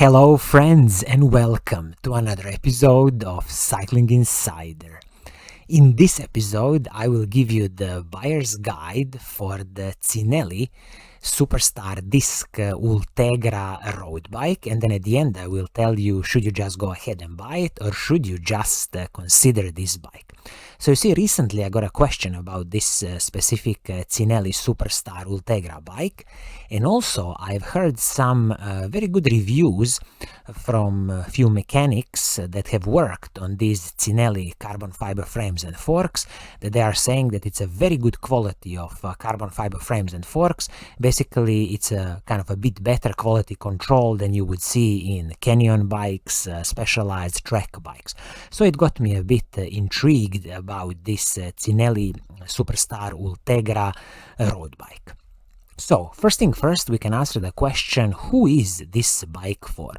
Hello friends and welcome to another episode of Cycling Insider. In this episode I will give you the buyer's guide for the CINELLI Superstar Disc Ultegra road bike, and then at the end I will tell you should you just go ahead and buy it or should you just consider this bike. So you see, recently I got a question about this specific CINELLI Superstar Ultegra bike, and also I've heard some very good reviews from a few mechanics that have worked on these CINELLI carbon fiber frames and forks, that they are saying that it's a very good quality of carbon fiber frames and forks. Basically it's a kind of a bit better quality control than you would see in canyon bikes, specialized track bikes. So it got me a bit intrigued about this CINELLI Superstar Ultegra road bike. So first thing first, we can answer the question, who is this bike for?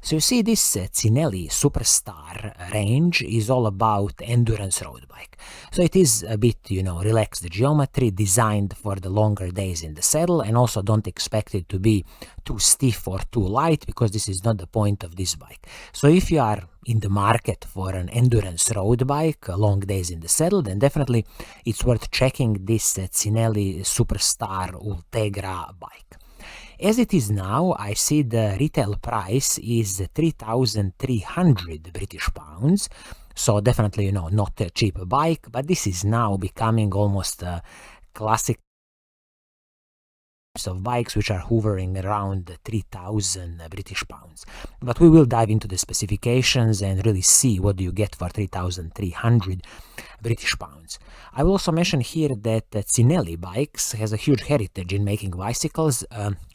So you see, this CINELLI Superstar range is all about endurance road bike. So it is a bit, relaxed geometry, designed for the longer days in the saddle, and also don't expect it to be too stiff or too light, because this is not the point of this bike. So if you are in the market for an endurance road bike, long days in the saddle, then definitely it's worth checking this CINELLI Superstar Ultegra bike. As it is now, I see the retail price is 3,300 British pounds. So definitely, not a cheap bike, but this is now becoming almost a classic of bikes which are hovering around 3,000 British pounds. But we will dive into the specifications and really see what do you get for 3,300 British pounds. I will also mention here that CINELLI Bikes has a huge heritage in making bicycles.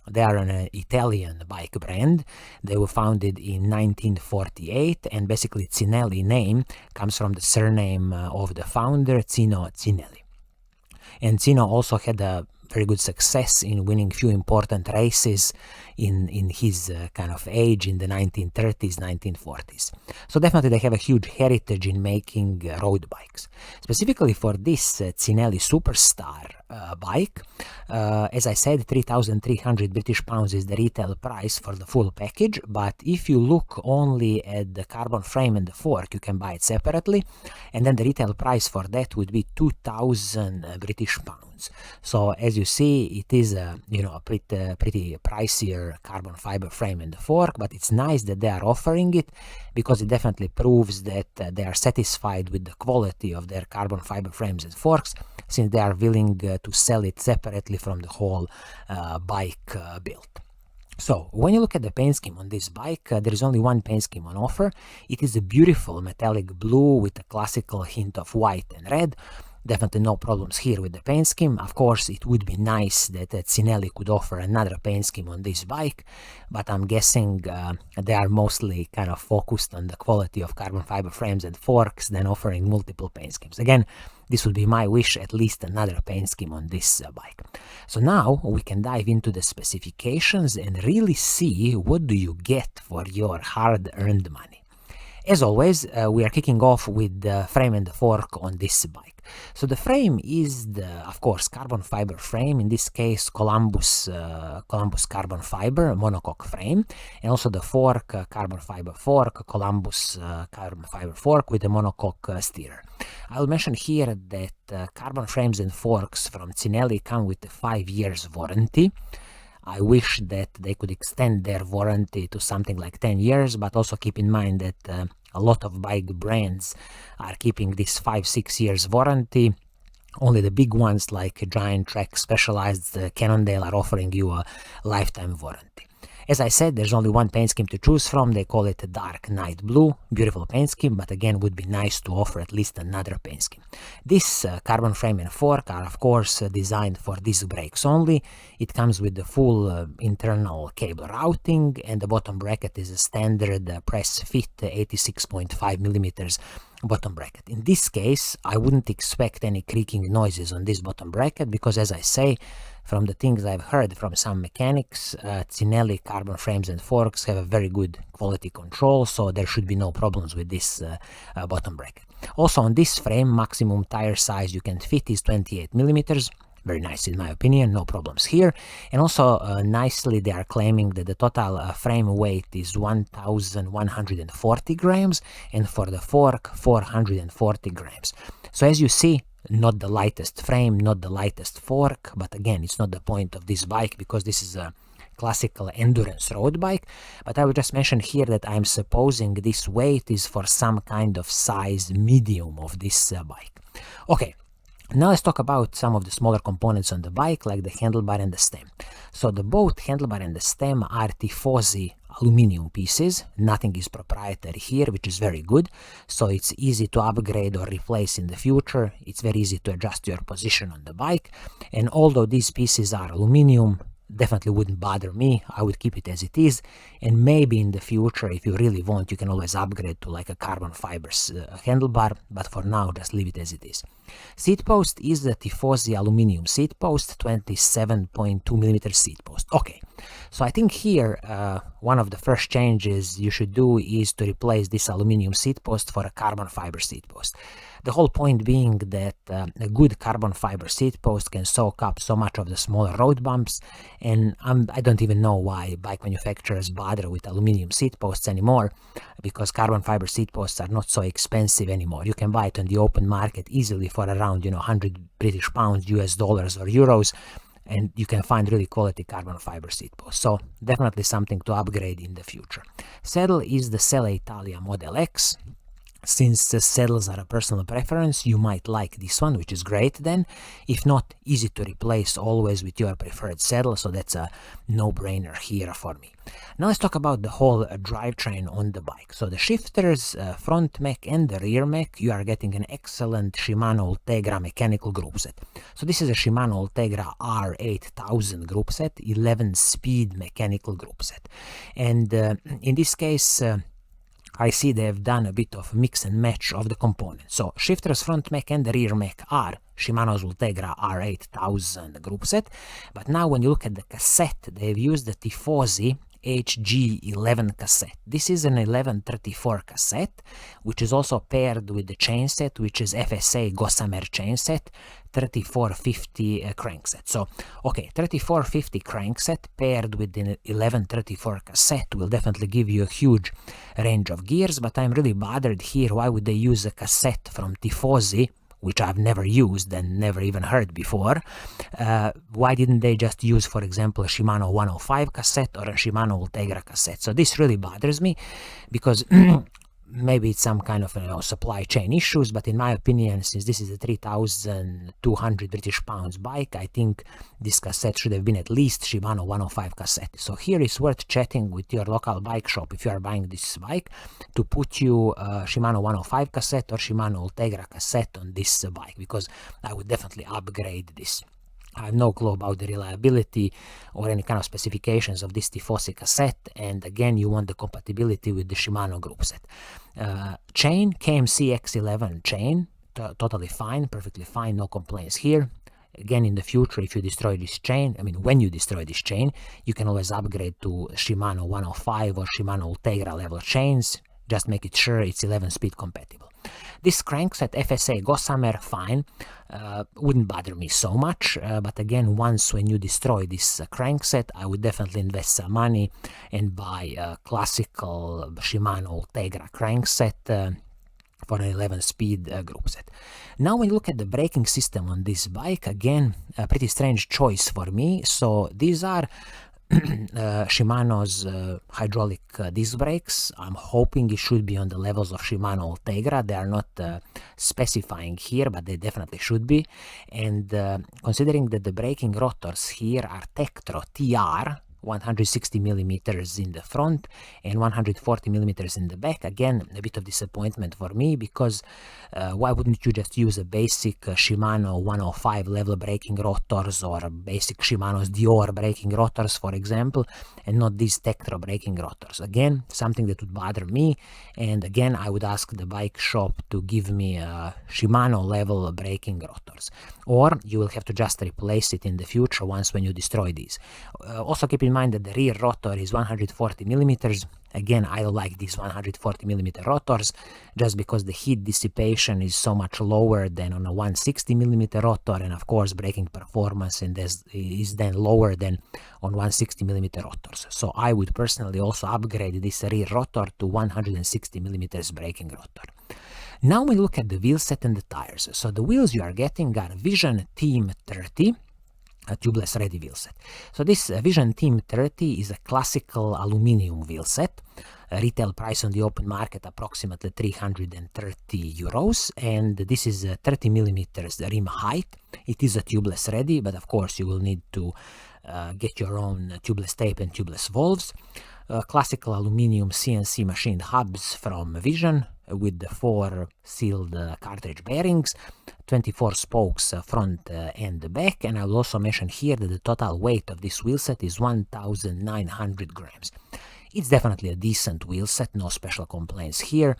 They are an Italian bike brand. They were founded in 1948, and basically CINELLI name comes from the surname of the founder, Cino CINELLI. And Cino also had a very good success in winning few important races in his kind of age in the 1930s, 1940s. So definitely they have a huge heritage in making road bikes. Specifically for this CINELLI Superstar bike, as I said, 3,300 British pounds is the retail price for the full package, but if you look only at the carbon frame and the fork, you can buy it separately, and then the retail price for that would be 2,000 British pounds. So as you see, it is a pretty pricier carbon fiber frame and the fork, but it's nice that they are offering it, because it definitely proves that they are satisfied with the quality of their carbon fiber frames and forks, since they are willing to sell it separately from the whole bike build. So when you look at the paint scheme on this bike, there is only one paint scheme on offer. It is a beautiful metallic blue with a classical hint of white and red. Definitely no problems here with the paint scheme. Of course, it would be nice that CINELLI could offer another paint scheme on this bike, but I'm guessing they are mostly kind of focused on the quality of carbon fiber frames and forks than offering multiple paint schemes. Again, this would be my wish, at least another paint scheme on this bike. So now we can dive into the specifications and really see what do you get for your hard-earned money. As always, we are kicking off with the frame and the fork on this bike. So the frame is of course, carbon fiber frame, in this case Columbus carbon fiber monocoque frame, and also the fork, carbon fiber fork, Columbus carbon fiber fork with a monocoque steerer. I'll mention here that carbon frames and forks from CINELLI come with a 5 years warranty. I wish that they could extend their warranty to something like 10 years, but also keep in mind that a lot of bike brands are keeping this 5-6 years warranty. Only the big ones like Giant Trek, Specialized, Cannondale are offering you a lifetime warranty. As I said, there's only one paint scheme to choose from. They call it a dark night blue. Beautiful paint scheme, but again, would be nice to offer at least another paint scheme. This carbon frame and fork are of course designed for disc brakes only. It comes with the full internal cable routing, and the bottom bracket is a standard press fit 86.5 millimeters bottom bracket. In this case, I wouldn't expect any creaking noises on this bottom bracket, because as I say, from the things I've heard from some mechanics, CINELLI carbon frames and forks have a very good quality control, so there should be no problems with this bottom bracket. Also on this frame, maximum tire size you can fit is 28 millimeters. very nice in my opinion, no problems here. And also nicely they are claiming that the total frame weight is 1140 grams, and for the fork 440 grams. So as you see, not the lightest frame, not the lightest fork, but again, it's not the point of this bike because this is a classical endurance road bike. But I would just mention here that I'm supposing this weight is for some kind of size medium of this bike. Okay, now let's talk about some of the smaller components on the bike, like the handlebar and the stem. So the both handlebar and the stem are Tifosi aluminum pieces. Nothing is proprietary here, which is very good. So it's easy to upgrade or replace in the future. It's very easy to adjust your position on the bike. And although these pieces are aluminum, definitely wouldn't bother me. I would keep it as it is, and maybe in the future, if you really want, you can always upgrade to like a carbon fibers handlebar, but for now just leave it as it is. Seat post is the Tifosi aluminum seat post, 27.2mm seat post. Okay, so I think here one of the first changes you should do is to replace this aluminum seat post for a carbon fiber seat post. The whole point being that a good carbon fiber seat post can soak up so much of the smaller road bumps, and I don't even know why bike manufacturers bother with aluminum seat posts anymore, because carbon fiber seat posts are not so expensive anymore. You can buy it on the open market easily for around 100 British pounds, US dollars or euros, and you can find really quality carbon fiber seat posts. So definitely something to upgrade in the future. Saddle is the Selle Italia Model X. Since the saddles are a personal preference, you might like this one, which is great then. If not, easy to replace always with your preferred saddle, so that's a no-brainer here for me. Now let's talk about the whole drivetrain on the bike. So the shifters, front mech and the rear mech, you are getting an excellent Shimano Ultegra mechanical group set. So this is a Shimano Ultegra R8000 group set, 11-speed mechanical group set. And in this case, I see they have done a bit of mix and match of the components. So shifters, front mech and the rear mech are Shimano's Ultegra R8000 group set. But now when you look at the cassette, they've used the Tifosi HG11 cassette. This is an 1134 cassette, which is also paired with the chainset, which is FSA Gossamer chainset, 3450 crankset. So, okay, 3450 crankset paired with the 1134 cassette will definitely give you a huge range of gears, but I'm really bothered here. Why would they use a cassette from Tifosi, which I've never used and never even heard before? Why didn't they just use, for example, a Shimano 105 cassette or a Shimano Ultegra cassette? So this really bothers me, because maybe it's some kind of supply chain issues, but in my opinion, since this is a 3,200 British pounds bike, I think this cassette should have been at least Shimano 105 cassette. So here it's worth chatting with your local bike shop if you are buying this bike to put you Shimano 105 cassette or Shimano Ultegra cassette on this bike, because I would definitely upgrade this. I have no clue about the reliability or any kind of specifications of this Tifosi cassette, and again, you want the compatibility with the Shimano group set. Chain, KMC X11 chain, totally fine, perfectly fine, no complaints here. Again, in the future, if you destroy this chain, when you destroy this chain, you can always upgrade to Shimano 105 or Shimano Ultegra level chains. Just make it sure it's 11-speed compatible. This crankset, FSA Gossamer, fine, wouldn't bother me so much, but again, once when you destroy this crankset, I would definitely invest some money and buy a classical Shimano Ultegra crankset for an 11-speed group set. Now when you look at the braking system on this bike, again, a pretty strange choice for me. So these are Shimano's hydraulic disc brakes. I'm hoping it should be on the levels of Shimano Ultegra. They are not specifying here, but they definitely should be. And considering that the braking rotors here are Tektro TR, 160 millimeters in the front and 140 millimeters in the back. Again, a bit of disappointment for me, because why wouldn't you just use a basic Shimano 105 level braking rotors or basic Shimano's Dior braking rotors, for example, and not these Tektro braking rotors? Again, something that would bother me, and again, I would ask the bike shop to give me Shimano level braking rotors, or you will have to just replace it in the future once when you destroy these. Also keep in mind that the rear rotor is 140 millimeters, Again, I don't like these 140mm rotors just because the heat dissipation is so much lower than on a 160mm rotor, and of course braking performance is then lower than on 160mm rotors. So I would personally also upgrade this rear rotor to 160mm braking rotor. Now we look at the wheel set and the tires. So the wheels you are getting are Vision Team 30, a tubeless ready wheel set. So this Vision Team 30 is a classical aluminum wheel set. Retail price on the open market approximately 330 euros, and this is 30 millimeters rim height. It is a tubeless ready, but of course you will need to get your own tubeless tape and tubeless valves. Classical aluminum CNC machined hubs from Vision with the 4 sealed cartridge bearings, 24 spokes front and back, and I will also mention here that the total weight of this wheel set is 1,900 grams. It's definitely a decent wheel set, no special complaints here.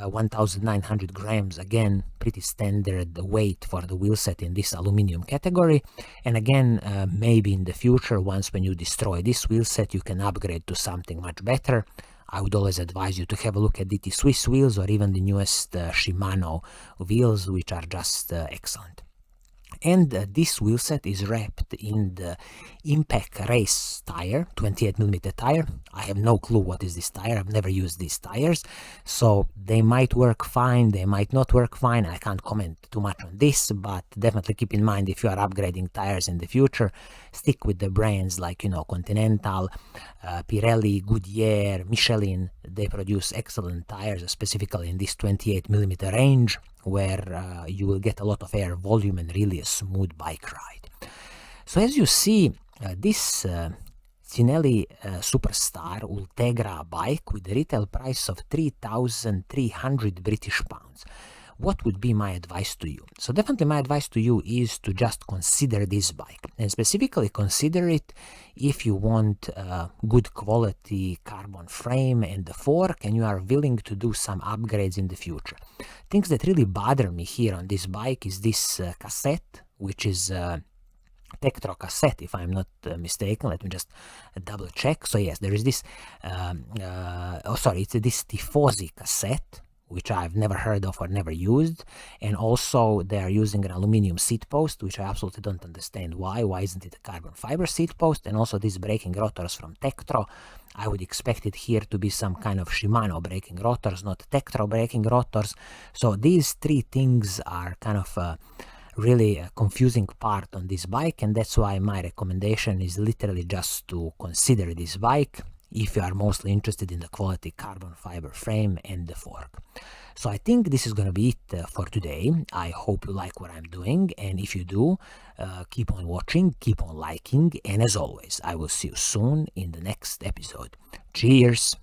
1,900 grams, again, pretty standard weight for the wheel set in this aluminum category. And again, maybe in the future, once when you destroy this wheel set, you can upgrade to something much better. I would always advise you to have a look at DT Swiss wheels or even the newest Shimano wheels, which are just excellent. And this wheel set is wrapped in the Impact Race tire, 28mm tire. I have no clue what is this tire. I've never used these tires, so they might work fine, they might not work fine. I can't comment too much on this, but definitely keep in mind, if you are upgrading tires in the future, stick with the brands like, you know, Continental, Pirelli, Goodyear, Michelin. They produce excellent tires, specifically in this 28mm range, where you will get a lot of air volume and really a smooth bike ride. So as you see, this CINELLI Superstar Ultegra bike with a retail price of 3,300 British pounds. What would be my advice to you? So definitely my advice to you is to just consider this bike, and specifically consider it if you want a good quality carbon frame and the fork, and you are willing to do some upgrades in the future. Things that really bother me here on this bike is this cassette, which is Tektro cassette, if I'm not mistaken. Let me just double check. So yes, there is this it's this Tifosi cassette, which I've never heard of or never used, and also they are using an aluminum seat post, which I absolutely don't understand why isn't it a carbon fiber seat post. And also these braking rotors from Tektro, I would expect it here to be some kind of Shimano braking rotors, not Tektro braking rotors. So these three things are kind of really a confusing part on this bike, and that's why my recommendation is literally just to consider this bike if you are mostly interested in the quality carbon fiber frame and the fork. So I think this is going to be it for today. I hope you like what I'm doing, and if you do, keep on watching, keep on liking, and as always, I will see you soon in the next episode. Cheers!